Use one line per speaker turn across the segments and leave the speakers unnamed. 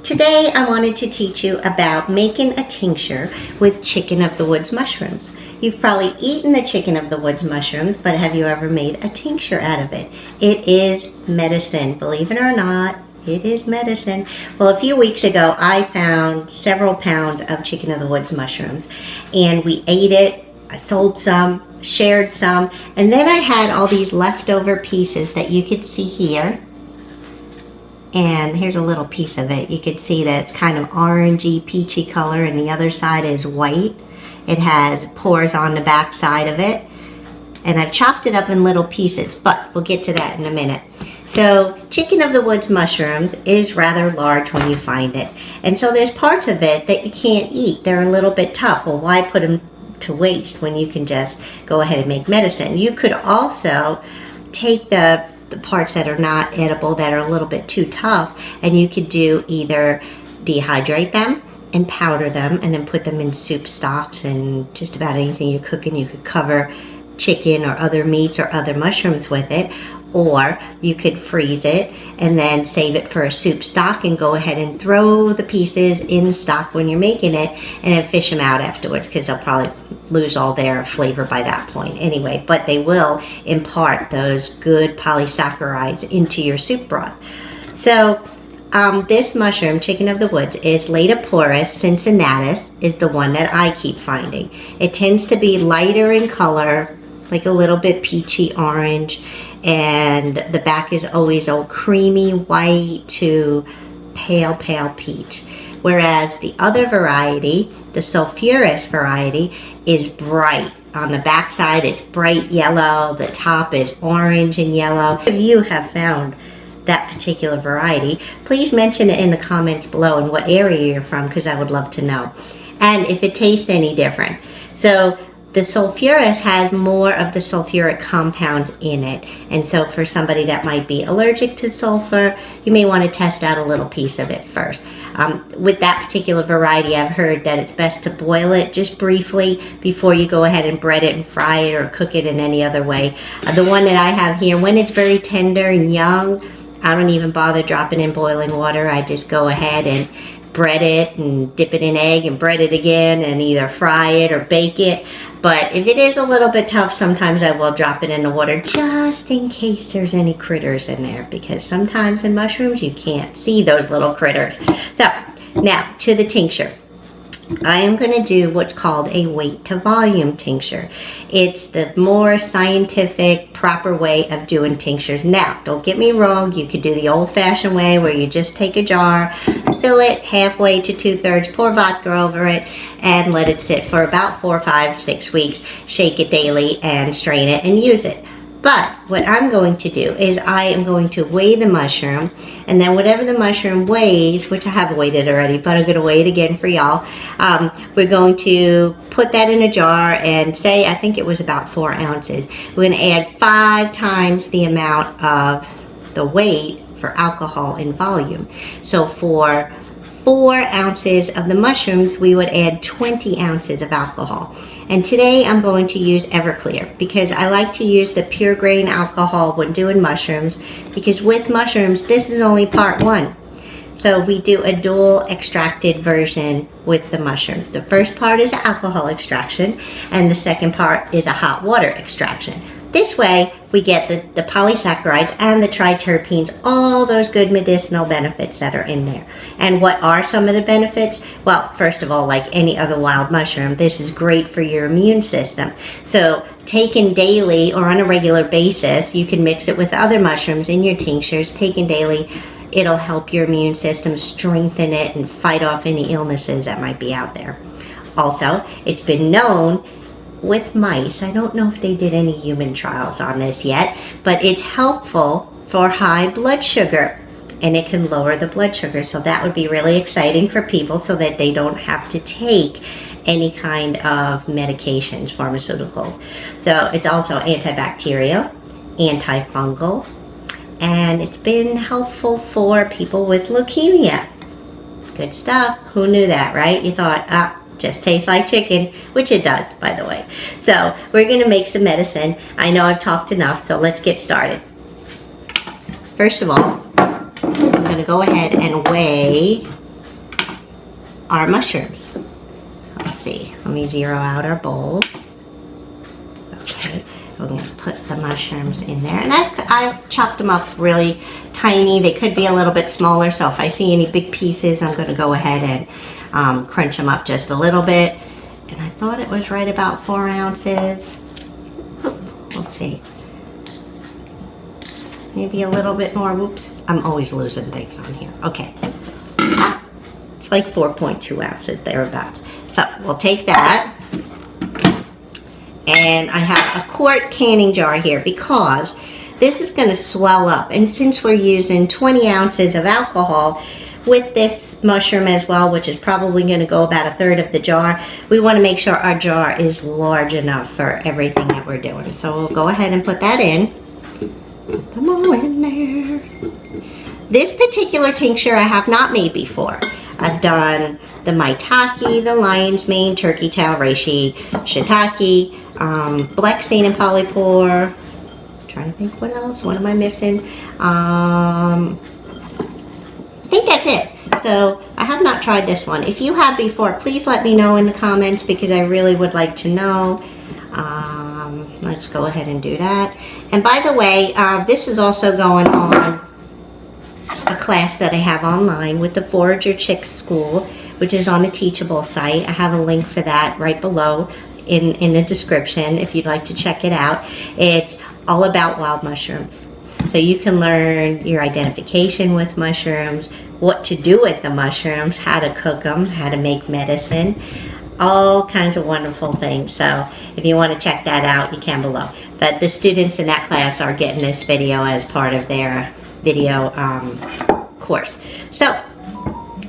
Today I wanted to teach you about making a tincture with chicken of the woods mushrooms. You've probably eaten the chicken of the woods mushrooms, but have you ever made a tincture out of it? It is medicine, believe it or not. It is medicine. Well, a few weeks ago, I found several pounds of chicken of the woods mushrooms, and we ate it. I sold some, shared some, and then I had all these leftover pieces that you could see here. And here's a little piece of it. You can see that it's kind of orangey, peachy color, and the other side is white. It has pores on the back side of it. And I've chopped it up in little pieces, but we'll get to that in a minute. So chicken of the woods mushrooms is rather large when you find it. And so there's parts of it that you can't eat. They're a little bit tough. Well, why put them to waste when you can just go ahead and make medicine? You could also take the parts that are not edible, that are a little bit too tough, and you could do either dehydrate them and powder them and then put them in soup stocks and just about anything you're cooking. You could cover chicken or other meats or other mushrooms with it, or you could freeze it and then save it for a soup stock and go ahead and throw the pieces in the stock when you're making it and then fish them out afterwards, because they'll probably lose all their flavor by that point anyway, but they will impart those good polysaccharides into your soup broth. So this mushroom, chicken of the woods, is Laetoporus cincinnatus, is the one that I keep finding. It tends to be lighter in color, like a little bit peachy orange, and the back is always all creamy white to pale peach. Whereas the other variety, the sulfurous variety, is bright. On the back side, it's bright yellow. The top is orange and yellow. If you have found that particular variety, please mention it in the comments below and what area you're from, because I would love to know. And if it tastes any different. So the sulfurous has more of the sulfuric compounds in it. And so for somebody that might be allergic to sulfur, you may want to test out a little piece of it first. With that particular variety, I've heard that it's best to boil it just briefly before you go ahead and bread it and fry it or cook it in any other way. The one that I have here, when it's very tender and young, I don't even bother dropping in boiling water. I just go ahead and bread it and dip it in egg and bread it again and either fry it or bake it. But if it is a little bit tough, sometimes I will drop it in the water just in case there's any critters in there, because sometimes in mushrooms you can't see those little critters. So now to the tincture. I am going to do what's called a weight to volume tincture. It's the more scientific, proper way of doing tinctures. Now, don't get me wrong, you could do the old-fashioned way where you just take a jar, fill it halfway to 2/3, pour vodka over it, and let it sit for about 4, 5, 6 weeks. Shake it daily and strain it and use it. But what I'm going to do is I am going to weigh the mushroom, and then whatever the mushroom weighs, which I have weighed it already, but I'm going to weigh it again for y'all. We're going to put that in a jar and say, I think it was about 4 ounces. We're going to add 5 times the amount of the weight for alcohol in volume. So for 4 ounces of the mushrooms, we would add 20 ounces of alcohol. And today I'm going to use Everclear, because I like to use the pure grain alcohol when doing mushrooms, because with mushrooms, this is only part 1. So we do a dual extracted version with the mushrooms. The first part is alcohol extraction, and the second part is a hot water extraction. This way, we get the polysaccharides and the triterpenes, all those good medicinal benefits that are in there. And what are some of the benefits? Well, first of all, like any other wild mushroom, this is great for your immune system. So taken daily or on a regular basis, you can mix it with other mushrooms in your tinctures. Taken daily, it'll help your immune system, strengthen it, and fight off any illnesses that might be out there. Also, it's been known with mice, I don't know if they did any human trials on this yet, but it's helpful for high blood sugar, and it can lower the blood sugar. So that would be really exciting for people, so that they don't have to take any kind of medications, pharmaceuticals. So it's also antibacterial, antifungal, and it's been helpful for people with leukemia. Good stuff. Who knew that, right? You thought, just tastes like chicken, which it does, by the way. So we're going to make some medicine. I know I've talked enough, so let's get started. First of all, I'm going to go ahead and weigh our mushrooms. Let's see, let me zero out our bowl. Okay, we're going to put the mushrooms in there. And I've chopped them up really tiny. They could be a little bit smaller, so if I see any big pieces, I'm going to go ahead and crunch them up just a little bit. And I thought it was right about 4 ounces. We'll see. Maybe a little bit more. Whoops, I'm always losing things on here. Okay. It's like 4.2 ounces thereabouts. So we'll take that. And I have a quart canning jar here because this is going to swell up. And since we're using 20 ounces of alcohol with this mushroom as well, which is probably going to go about 1/3 of the jar, we want to make sure our jar is large enough for everything that we're doing. So we'll go ahead and put that in. Put them all in there. This particular tincture I have not made before. I've done the maitake, the lion's mane, turkey tail, reishi, shiitake, black stain and polypore. I'm trying to think what else. What am I missing? I think that's it. So I have not tried this one. If you have before, please let me know in the comments because I really would like to know. Let's go ahead and do that. And by the way, this is also going on a class that I have online with the Forager Chicks School, which is on the Teachable site. I have a link for that right below in the description if you'd like to check it out. It's all about wild mushrooms. So you can learn your identification with mushrooms, what to do with the mushrooms, how to cook them, how to make medicine, all kinds of wonderful things. So if you want to check that out, you can below. But the students in that class are getting this video as part of their video course. So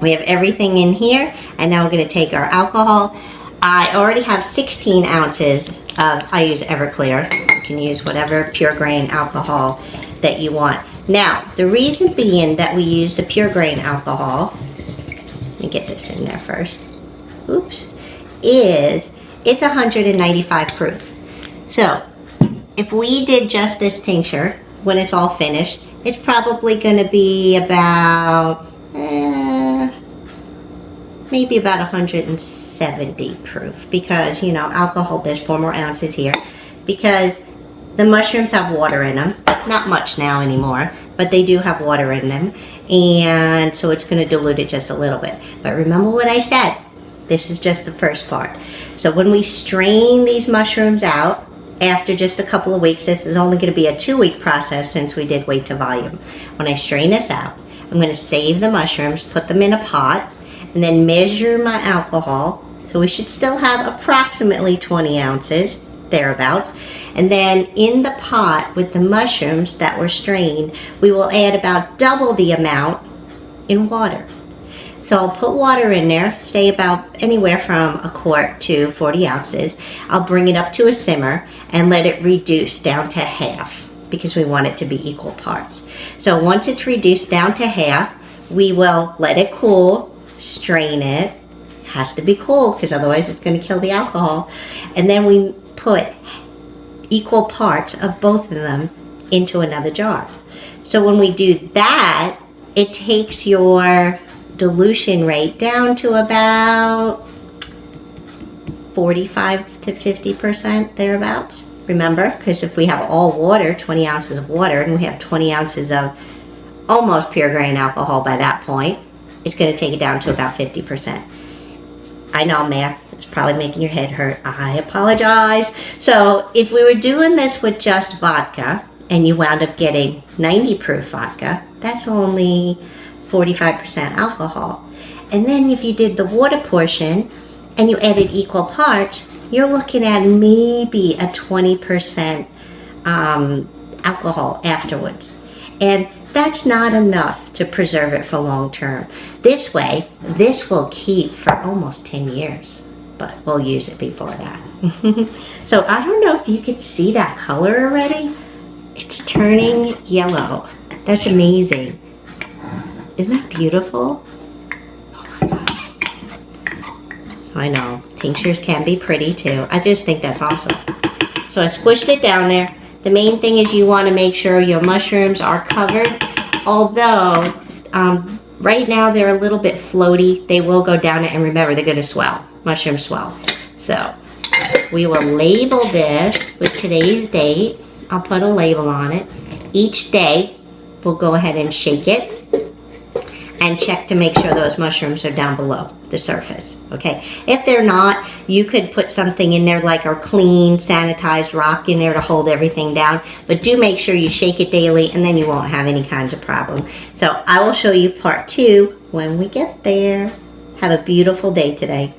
we have everything in here, and now we're going to take our alcohol. I already have 16 ounces of, I use Everclear. You can use whatever pure grain alcohol that you want. Now, the reason being that we use the pure grain alcohol, let me get this in there first, oops, is it's 195 proof. So if we did just this tincture, when it's all finished, it's probably going to be about maybe about 170 proof because, you know, alcohol, there's 4 more ounces here because the mushrooms have water in them. Not much now anymore, but they do have water in them, and so it's going to dilute it just a little bit. But remember what I said, this is just the first part. So when we strain these mushrooms out after just a couple of weeks, this is only going to be a 2-week process since we did weight to volume. When I strain this out, I'm going to save the mushrooms, put them in a pot, and then measure my alcohol. So we should still have approximately 20 ounces thereabouts. And then in the pot with the mushrooms that were strained, we will add about double the amount in water. So I'll put water in there, say about anywhere from a quart to 40 ounces. I'll bring it up to a simmer and let it reduce down to half because we want it to be equal parts. So once it's reduced down to half, we will let it cool, strain it. Has to be cool because otherwise it's going to kill the alcohol. And then we put equal parts of both of them into another jar. So when we do that, it takes your dilution rate down to about 45 to 50% thereabouts. Remember, because if we have all water, 20 ounces of water, and we have 20 ounces of almost pure grain alcohol by that point, it's going to take it down to about 50%. I know math is probably making your head hurt. I apologize. So if we were doing this with just vodka and you wound up getting 90 proof vodka, that's only 45% alcohol. And then if you did the water portion and you added equal parts, you're looking at maybe a 20% alcohol afterwards. And that's not enough to preserve it for long term. This way, this will keep for almost 10 years, but we'll use it before that. So I don't know if you could see that color already. It's turning yellow. That's amazing. Isn't that beautiful? Oh my God. So I know, tinctures can be pretty too. I just think that's awesome. So I squished it down there. The main thing is you want to make sure your mushrooms are covered. Although Right now they're a little bit floaty. They will go down it, and remember, they're going to swell. Mushrooms swell. So we will label this with today's date. I'll put a label on it. Each day we'll go ahead and shake it and check to make sure those mushrooms are down below the surface, okay? If they're not, you could put something in there like our clean, sanitized rock in there to hold everything down, but do make sure you shake it daily, and then you won't have any kinds of problem. So I will show you part 2 when we get there. Have a beautiful day today.